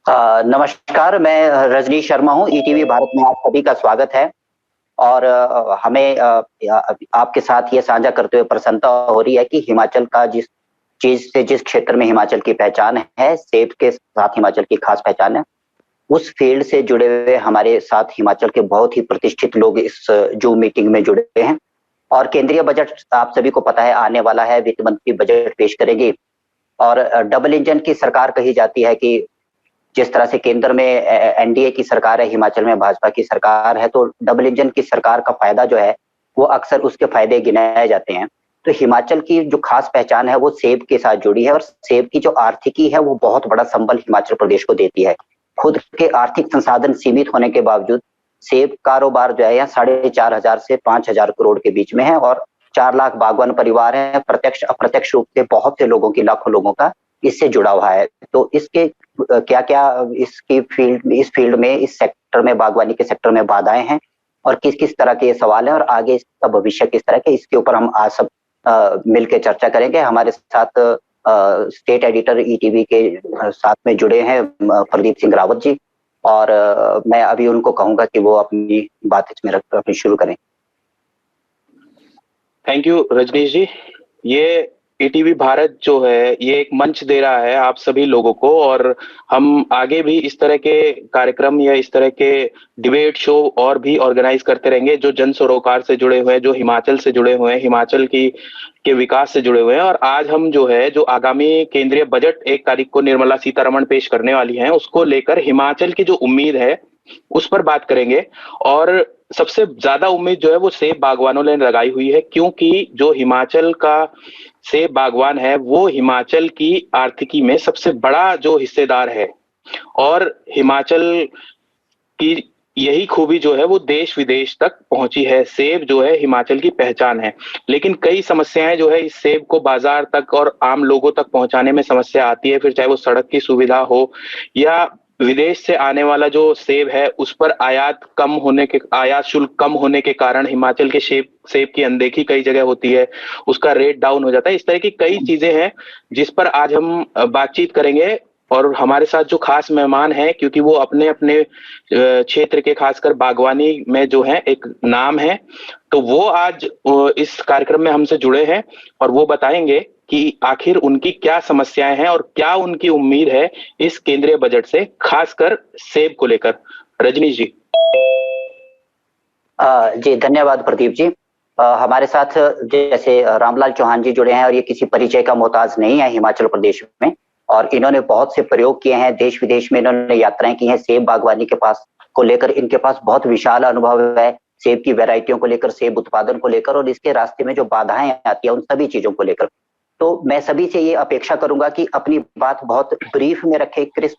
नमस्कार। मैं रजनीश शर्मा हूँ। ईटीवी भारत में आप सभी का स्वागत है। और हमें आपके साथ ये साझा करते हुए प्रसन्नता हो रही है कि हिमाचल का जिस क्षेत्र में हिमाचल की पहचान है, सेब के साथ हिमाचल की खास पहचान है। उस फील्ड से जुड़े हुए हमारे साथ हिमाचल के बहुत ही प्रतिष्ठित लोग इस जूम मीटिंग में जुड़े हैं। और केंद्रीय बजट आप सभी को पता है आने वाला है, वित्त मंत्री बजट पेश करेंगे। और डबल इंजन की सरकार कही जाती है कि जिस तरह से केंद्र में एनडीए की सरकार है, हिमाचल में भाजपा की सरकार है, तो डबल इंजन की सरकार का फायदा जो है वो अक्सर उसके फायदे गिनाए जाते हैं। तो हिमाचल की जो खास पहचान है वो सेब के साथ जुड़ी है, और सेब की जो आर्थिकी है वो बहुत बड़ा संबल हिमाचल प्रदेश को देती है। खुद के आर्थिक संसाधन सीमित होने के बावजूद सेब कारोबार जो है यहाँ 4,500 से 5,000 करोड़ के बीच में है, और 4 लाख बागवान परिवार है। प्रत्यक्ष अप्रत्यक्ष रूप से बहुत से लोगों की, लाखों लोगों का इससे जुड़ा हुआ है। तो इसके क्या क्या इस फील्ड में, इस सेक्टर में, बागवानी के सेक्टर में बाधाएं हैं, और किस किस तरह के ये सवाल हैं, और आगे इसका भविष्य किस तरह के, इसके ऊपर हम आज सब मिलकर चर्चा करेंगे। हमारे साथ स्टेट एडिटर ईटीवी के साथ में जुड़े हैं प्रदीप सिंह रावत जी। और मैं अभी उनको कहूंगा कि वो अपनी बात इसमें रख अपनी शुरू करें। थैंक यू रजनीश जी। ये ईटीवी भारत जो है ये एक मंच दे रहा है आप सभी लोगों को, और हम आगे भी इस तरह के कार्यक्रम या इस तरह के डिबेट शो और भी ऑर्गेनाइज करते रहेंगे जो जन सरोकार से जुड़े हुए हैं, जो हिमाचल से जुड़े हुए हैं, हिमाचल की के विकास से जुड़े हुए हैं। और आज हम जो है जो आगामी केंद्रीय बजट 1 तारीख को निर्मला सीतारमण पेश करने वाली हैं, उसको लेकर हिमाचल की जो उम्मीद है उस पर बात करेंगे। और सबसे ज्यादा उम्मीद जो है वो सेब बागवानों ने लगाई हुई है, क्योंकि जो हिमाचल का सेब बागवान है वो हिमाचल की आर्थिकी में सबसे बड़ा जो हिस्सेदार है। और हिमाचल की यही खूबी जो है वो देश विदेश तक पहुंची है। सेब जो है हिमाचल की पहचान है, लेकिन कई समस्याएं जो है इस सेब को बाजार तक और आम लोगों तक पहुंचाने में समस्या आती है। फिर चाहे वो सड़क की सुविधा हो या विदेश से आने वाला जो सेब है उस पर आयात शुल्क कम होने के कारण हिमाचल के सेब सेब की अनदेखी कई जगह होती है, उसका रेट डाउन हो जाता है। इस तरह की कई चीजें हैं जिस पर आज हम बातचीत करेंगे। और हमारे साथ जो खास मेहमान हैं, क्योंकि वो अपने अपने क्षेत्र के खासकर बागवानी में जो है एक नाम है, तो वो आज इस कार्यक्रम में हमसे जुड़े हैं और वो बताएंगे कि आखिर उनकी क्या समस्याएं हैं और क्या उनकी उम्मीद है इस केंद्रीय बजट से, खासकर सेब को लेकर। रजनीश जी। जी धन्यवाद प्रदीप जी। हमारे साथ जैसे रामलाल चौहान जी जुड़े हैं, और ये किसी परिचय का मोहताज नहीं है हिमाचल प्रदेश में, और इन्होंने बहुत से प्रयोग किए हैं, देश विदेश में इन्होंने यात्राएं की हैं। सेब बागवानी के पास को लेकर इनके पास बहुत विशाल अनुभव है, सेब की वैरायटियों को लेकर, सेब उत्पादन को लेकर, और इसके रास्ते में जो बाधाएं आती है उन सभी चीजों को लेकर। तो मैं सभी से ये अपेक्षा करूंगा कि अपनी बात बहुत ब्रीफ में रखें, क्रिस्प,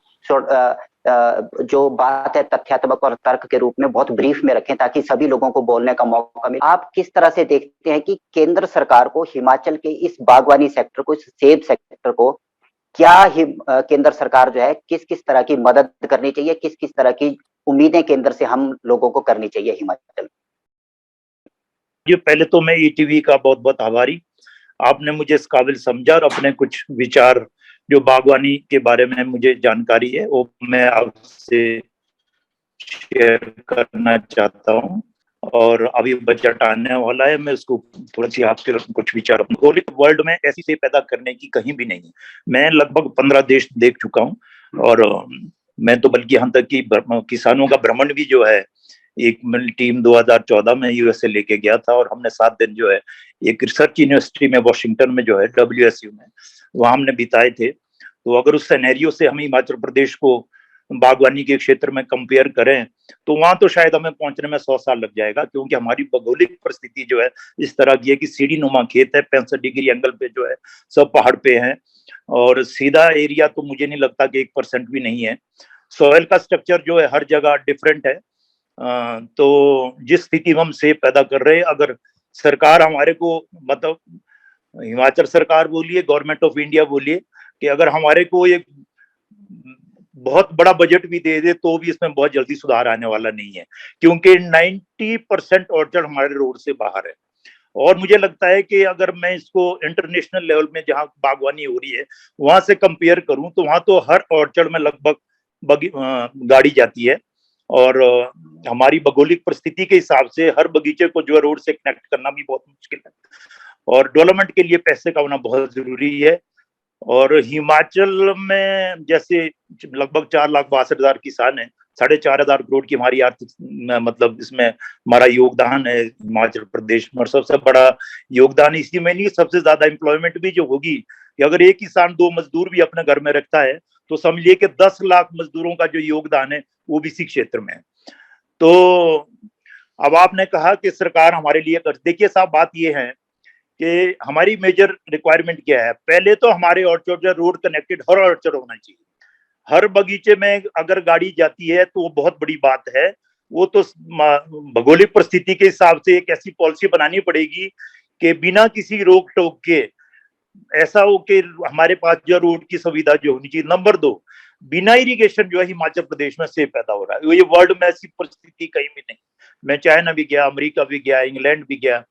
जो बात है तथ्यात्मक और तर्क के रूप में बहुत ब्रीफ में रखें, ताकि सभी लोगों को बोलने का मौका मिले। आप किस तरह से देखते हैं कि केंद्र सरकार को हिमाचल के इस बागवानी सेक्टर को, इस सेब सेक्टर को, क्या केंद्र सरकार जो है किस किस तरह की मदद करनी चाहिए, किस किस तरह की उम्मीदें केंद्र से हम लोगों को करनी चाहिए हिमाचल? जी, पहले तो मैं ईटीवी का बहुत बहुत आभारी। आपने मुझे इस काबिल समझा और अपने कुछ विचार जो बागवानी के बारे में मुझे जानकारी है वो मैं आपसे शेयर करना चाहता हूँ। और अभी बजट आने वाला है, मैं उसको थोड़ा सी आपके कुछ विचार भौगोलिक वर्ल्ड में ऐसी से पैदा करने की कहीं भी नहीं है। मैं लगभग 15 देश देख चुका हूँ, और मैं तो बल्कि यहाँ तक कि किसानों का भ्रमण भी जो है एक टीम 2014 में यूएसए लेके गया था, और हमने 7 दिन जो है एक रिसर्च यूनिवर्सिटी में वॉशिंगटन में जो है डब्ल्यूएसयू में, वहां हमने बिताए थे। तो अगर उस सिनेरियो से हम हिमाचल प्रदेश को बागवानी के क्षेत्र में कंपेयर करें तो वहां तो शायद हमें पहुंचने में 100 साल लग जाएगा, क्योंकि हमारी भौगोलिक परिस्थिति जो है इस तरह की है कि सीढ़ी नुमा खेत है, 65 डिग्री एंगल पे जो है सब पहाड़ पे है, और सीधा एरिया तो मुझे नहीं लगता कि 1% भी नहीं है। सॉइल का स्ट्रक्चर जो है हर जगह डिफरेंट है। तो जिस स्थिति में हम सेब पैदा कर रहे हैं, अगर सरकार हमारे को, मतलब हिमाचल सरकार बोलिए, गवर्नमेंट ऑफ इंडिया बोलिए, कि अगर हमारे को एक बहुत बड़ा बजट भी दे दे तो भी इसमें बहुत जल्दी सुधार आने वाला नहीं है, क्योंकि 90% ऑर्चर्ड हमारे रोड से बाहर है। और मुझे लगता है कि अगर मैं इसको इंटरनेशनल लेवल में जहां बागवानी हो रही है वहां से कंपेयर करूं तो वहां तो हर ऑर्चर्ड में लगभग गाड़ी जाती है। और हमारी भौगोलिक परिस्थिति के हिसाब से हर बगीचे को जो है रोड से कनेक्ट करना भी बहुत मुश्किल है, और डेवलपमेंट के लिए पैसे का होना बहुत जरूरी है। और हिमाचल में जैसे लगभग 4,62,000 किसान है, 4,500 करोड़ की हमारी आर्थिक मतलब इसमें हमारा योगदान है हिमाचल प्रदेश में। और सबसे बड़ा योगदान इसी में नहीं, सबसे ज्यादा एम्प्लॉयमेंट भी जो होगी कि अगर एक किसान 2 मजदूर भी अपने घर में रखता है तो समझिए कि 10 लाख मजदूरों का जो योगदान है वो भी इसी क्षेत्र में है। तो अब आपने कहा कि सरकार हमारे लिए कर, देखिए साहब बात ये है कि हमारी मेजर रिक्वायरमेंट क्या है। पहले तो हमारे ऑर्चर्ड जो रोड कनेक्टेड हर ऑर्चर्ड होना चाहिए, हर बगीचे में अगर गाड़ी जाती है तो वो बहुत बड़ी बात है। वो तो भौगोलिक परिस्थिति के हिसाब से एक ऐसी पॉलिसी बनानी पड़ेगी कि बिना किसी रोक टोक के ऐसा हो कि हमारे पास जो रोड की सुविधा जो होनी चाहिए। नंबर 2, बिना इरिगेशन जो है हिमाचल प्रदेश में सेब पैदा हो रहा है। ये वर्ल्ड में ऐसी परिस्थिति कहीं भी नहीं। मैं चाइना भी गया, अमेरिका भी गया, इंग्लैंड भी गया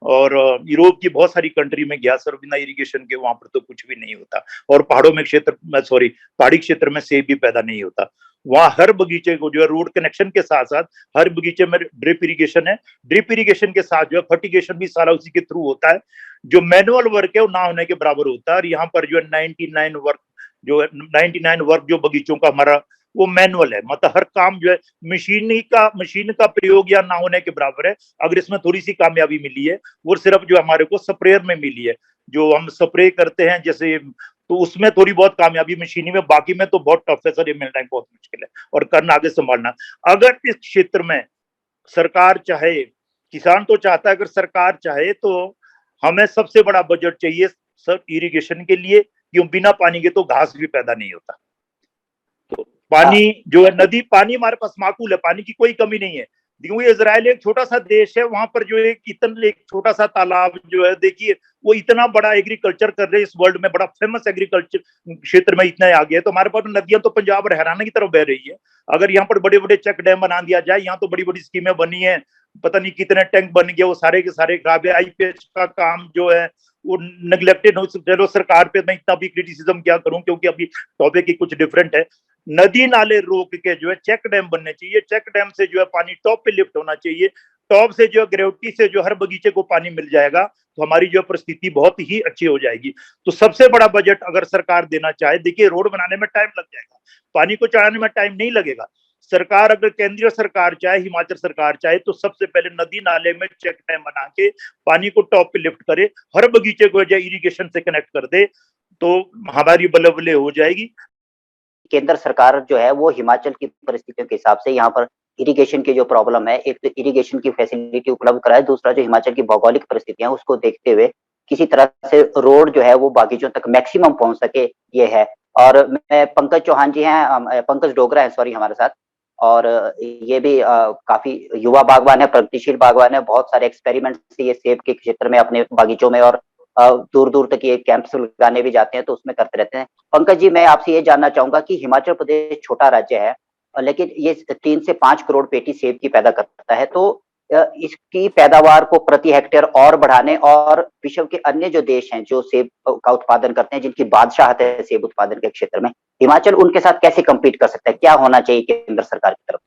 और यूरोप की बहुत सारी कंट्री में गया सर, बिना इरिगेशन के वहां पर तो कुछ भी नहीं होता। और पहाड़ों में पहाड़ी क्षेत्र में सेब भी पैदा नहीं होता। वहां हर बगीचे को जो है रोड कनेक्शन के साथ साथ हर बगीचे में ड्रिप इरिगेशन है। ड्रिप इरिगेशन के साथ जो है फर्टिगेशन भी सारा उसी के थ्रू होता है। जो मैनुअल वर्क है वो ना होने के बराबर होता है। और यहाँ पर जो है 99 वर्क जो बगीचों का हमारा वो मैनुअल है, मतलब हर काम जो है मशीन का प्रयोग या ना होने के बराबर है। अगर इसमें थोड़ी सी कामयाबी मिली है वो सिर्फ जो हमारे को स्प्रेयर में मिली है, जो हम स्प्रे करते हैं जैसे, तो उसमें थोड़ी बहुत कामयाबी मशीनी में, बाकी में तो बहुत टफ है सर, ये मिलना बहुत मुश्किल है और करना आगे संभालना। अगर इस क्षेत्र में सरकार चाहे, किसान तो चाहता है, अगर सरकार चाहे तो हमें सबसे बड़ा बजट चाहिए सर इरिगेशन के लिए, क्यों बिना पानी के तो घास भी पैदा नहीं होता। तो पानी जो है, नदी पानी हमारे पास माकूल है, पानी की कोई कमी नहीं है। क्योंकि इजराइल एक छोटा सा देश है, वहां पर जो एक छोटा सा तालाब जो है, देखिए वो इतना बड़ा एग्रीकल्चर कर रहे हैं, इस वर्ल्ड में बड़ा फेमस एग्रीकल्चर क्षेत्र में इतना आगे है। तो हमारे पास नदियां तो पंजाब और हरियाणा की तरफ बह रही है। अगर यहाँ पर बड़े बड़े चेक डैम बना दिया जाए, यहाँ तो बड़ी बड़ी स्कीमें बनी है, पता नहीं कितने टैंक बन गए, वो सारे के सारे खराब है। आईपीएच का काम जो है वो निगलेक्टेड हो। चलो सरकार पे मैं इतना भी क्रिटिसिज्म क्या करूं, क्योंकि अभी टॉपिक ही कुछ डिफरेंट है। नदी नाले रोक के जो है चेक डैम बनने चाहिए, चेक डैम से जो है पानी टॉप पे लिफ्ट होना चाहिए, टॉप से जो है ग्रेविटी से जो हर बगीचे को पानी मिल जाएगा, तो हमारी जो परिस्थिति बहुत ही अच्छी हो जाएगी। तो सबसे बड़ा बजट अगर सरकार देना चाहे, देखिए रोड बनाने में टाइम लग जाएगा, पानी को चढ़ाने में टाइम नहीं लगेगा। सरकार अगर केंद्रीय सरकार चाहे, हिमाचल सरकार चाहे, तो सबसे पहले नदी नाले में चेक डैम बना के पानी को टॉप पे लिफ्ट करे, हर बगीचे को जो इरिगेशन से कनेक्ट कर दे, तो हमारी बल्ले बल्ले हो जाएगी। केंद्र सरकार जो है वो हिमाचल की परिस्थितियों के हिसाब से यहाँ पर इरिगेशन की जो प्रॉब्लम है, एक तो इरिगेशन की फैसिलिटी उपलब्ध कराए, दूसरा जो हिमाचल की भौगोलिक परिस्थितियां उसको देखते हुए किसी तरह से रोड जो है वो बागीचों तक मैक्सिमम पहुंच सके, ये है। और मैं पंकज चौहान जी हैं, पंकज डोगरा है सॉरी हमारे साथ, और ये भी काफी युवा बागवान है, प्रगतिशील बागवान है, बहुत सारे एक्सपेरिमेंट ये सेब के क्षेत्र में अपने बागीचों में और दूर दूर तक ये कैंप्स लगाने भी जाते हैं, तो उसमें करते रहते हैं। पंकज जी, मैं आपसे ये जानना चाहूंगा कि हिमाचल प्रदेश छोटा राज्य है, लेकिन ये 3 से 5 करोड़ पेटी सेब की पैदा करता है, तो इसकी पैदावार को प्रति हेक्टेयर और बढ़ाने, और विश्व के अन्य जो देश हैं जो सेब का उत्पादन करते हैं, जिनकी बादशाहत है सेब उत्पादन के क्षेत्र में, हिमाचल उनके साथ कैसे कम्पीट कर सकता है? क्या होना चाहिए केंद्र सरकार की तरफ?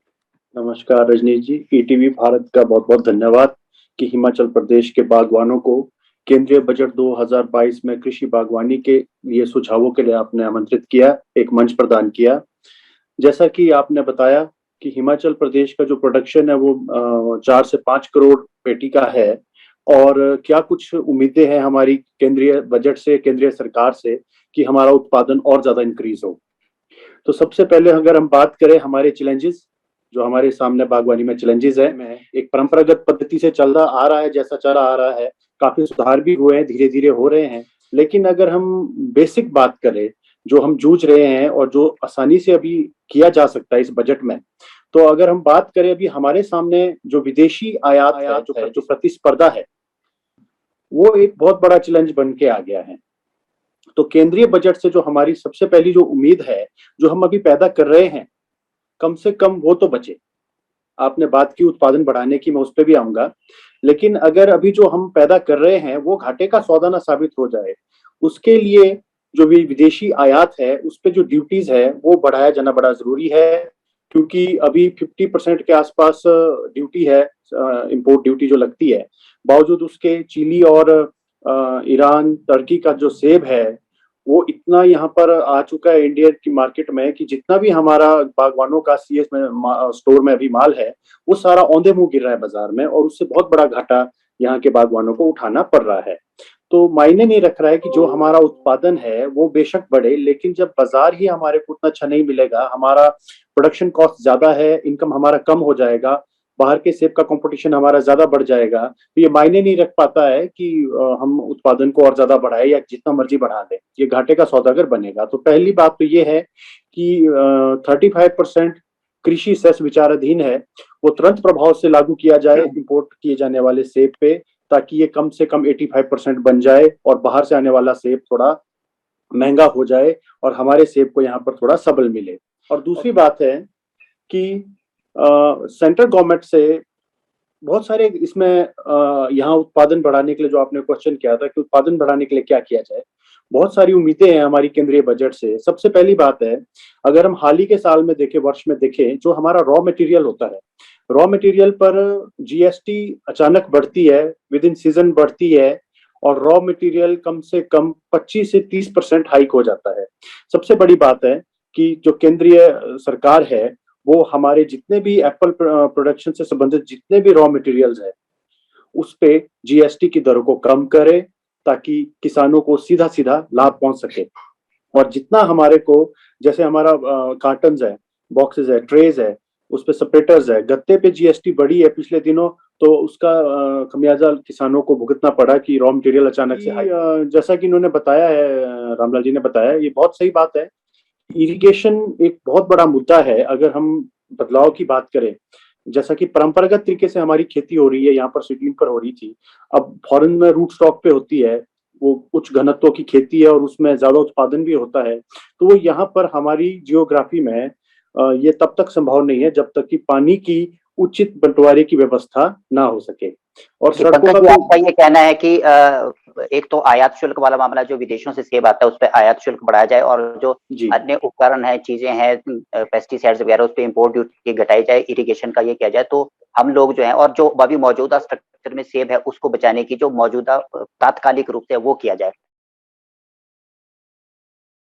नमस्कार रजनीश जी, ईटीवी भारत का बहुत बहुत धन्यवाद कि हिमाचल प्रदेश के बागवानों को केंद्रीय बजट 2022 में कृषि बागवानी के लिए सुझावों के लिए आपने आमंत्रित किया, एक मंच प्रदान किया। जैसा कि आपने बताया कि हिमाचल प्रदेश का जो प्रोडक्शन है वो 4 से 5 करोड़ पेटी का है, और क्या कुछ उम्मीदें हैं हमारी केंद्रीय बजट से, केंद्रीय सरकार से, कि हमारा उत्पादन और ज्यादा इंक्रीज हो। तो सबसे पहले अगर हम बात करें हमारे चैलेंजेस, जो हमारे सामने बागवानी में चैलेंजेस है, एक परंपरागत पद्धति से चल रहा आ रहा है, जैसा चला आ रहा है, काफी सुधार भी हुए हैं, धीरे धीरे हो रहे हैं। लेकिन अगर हम बेसिक बात करें, जो हम जूझ रहे हैं और जो आसानी से अभी किया जा सकता है इस बजट में, तो अगर हम बात करें अभी हमारे सामने जो विदेशी आयात है, जो प्रतिस्पर्धा है, वो एक बहुत बड़ा चैलेंज बन के आ गया है। तो केंद्रीय बजट से जो हमारी सबसे पहली जो उम्मीद है, जो हम अभी पैदा कर रहे हैं, कम से कम वो तो बचे। आपने बात की उत्पादन बढ़ाने की, मैं उस पर भी आऊंगा, लेकिन अगर अभी जो हम पैदा कर रहे हैं वो घाटे का सौदा ना साबित हो जाए, उसके लिए जो भी विदेशी आयात है उस पे जो ड्यूटीज है वो बढ़ाया जाना बड़ा जरूरी है, क्योंकि अभी 50% के आसपास ड्यूटी है, इंपोर्ट ड्यूटी जो लगती है। बावजूद उसके चिली और ईरान, टर्की का जो सेब है वो इतना यहाँ पर आ चुका है इंडिया की मार्केट में कि जितना भी हमारा बागवानों का सीएस में स्टोर में अभी माल है वो सारा औंधे मुंह गिर रहा है बाजार में, और उससे बहुत बड़ा घाटा यहाँ के बागवानों को उठाना पड़ रहा है। तो मायने नहीं रख रहा है कि जो हमारा उत्पादन है वो बेशक बढ़े, लेकिन जब बाजार ही हमारे को उतना अच्छा नहीं मिलेगा, हमारा प्रोडक्शन कॉस्ट ज्यादा है, इनकम हमारा कम हो जाएगा, बाहर के सेब का कंपटीशन हमारा ज्यादा बढ़ जाएगा, तो ये मायने नहीं रख पाता है कि हम उत्पादन को और ज्यादा बढ़ाए या जितना मर्जी बढ़ा दें, ये घाटे का सौदागर बनेगा। तो पहली बात तो ये है कि 35% कृषि सेस विचाराधीन है, वो तुरंत प्रभाव से लागू किया जाए इंपोर्ट किए जाने वाले सेब पे, ताकि ये कम से कम 85% बन जाए और बाहर से आने वाला सेब थोड़ा महंगा हो जाए और हमारे सेब को यहाँ पर थोड़ा सबल मिले। और दूसरी बात है कि सेंट्रल गवर्नमेंट से बहुत सारे इसमें यहाँ उत्पादन बढ़ाने के लिए, जो आपने क्वेश्चन किया था कि उत्पादन बढ़ाने के लिए क्या किया जाए, बहुत सारी उम्मीदें हैं हमारी केंद्रीय बजट से। सबसे पहली बात है, अगर हम हाल ही के साल में देखें, वर्ष में देखें, जो हमारा रॉ मटेरियल होता है, रॉ मटेरियल पर जीएसटी अचानक बढ़ती है, विद इन सीजन बढ़ती है, और रॉ मटेरियल कम से कम 25 से 30% हाइक हो जाता है। सबसे बड़ी बात है कि जो केंद्रीय सरकार है वो हमारे जितने भी एप्पल प्रोडक्शन से संबंधित जितने भी रॉ मटेरियल्स है उस पे जीएसटी की दरों को कम करे, ताकि किसानों को सीधा सीधा लाभ पहुंच सके। और जितना हमारे को, जैसे हमारा कार्टन्स है, बॉक्सेस है, ट्रेज है, उस पे सेपरेटर्स है, गत्ते पे जीएसटी बढ़ी है पिछले दिनों, तो उसका खमियाजा किसानों को भुगतना पड़ा कि रॉ मटेरियल अचानक से हाई। जैसा कि इन्होंने बताया है, रामलाल जी ने बताया, ये बहुत सही बात है। इरिगेशन एक बहुत बड़ा मुद्दा है। अगर हम बदलाव की बात करें, जैसा कि परंपरागत तरीके से हमारी खेती हो रही है, यहाँ पर शेड्यूल पर हो रही थी, अब फॉरेन में रूट स्टॉक पे होती है, वो उच्च घनत्व की खेती है और उसमें ज्यादा उत्पादन भी होता है। तो वो यहाँ पर हमारी जियोग्राफी में ये तब तक संभव नहीं है जब तक कि पानी की उचित बंटवारे की व्यवस्था ना हो सके। और सड़कों का आपका ये कहना है कि एक तो आयात शुल्क वाला मामला, जो विदेशों से सेब आता है उस पर आयात शुल्क बढ़ाया जाए, और जो अन्य उपकरण है, चीजें हैं, पेस्टिसाइड्स वगैरह, उस पर इम्पोर्ट ड्यूटी घटाई जाए, इरिगेशन का ये किया जाए, तो हम लोग जो है, और जो अभी मौजूदा स्ट्रक्चर में सेब है उसको बचाने की जो मौजूदा तात्कालिक रूप से वो किया जाए।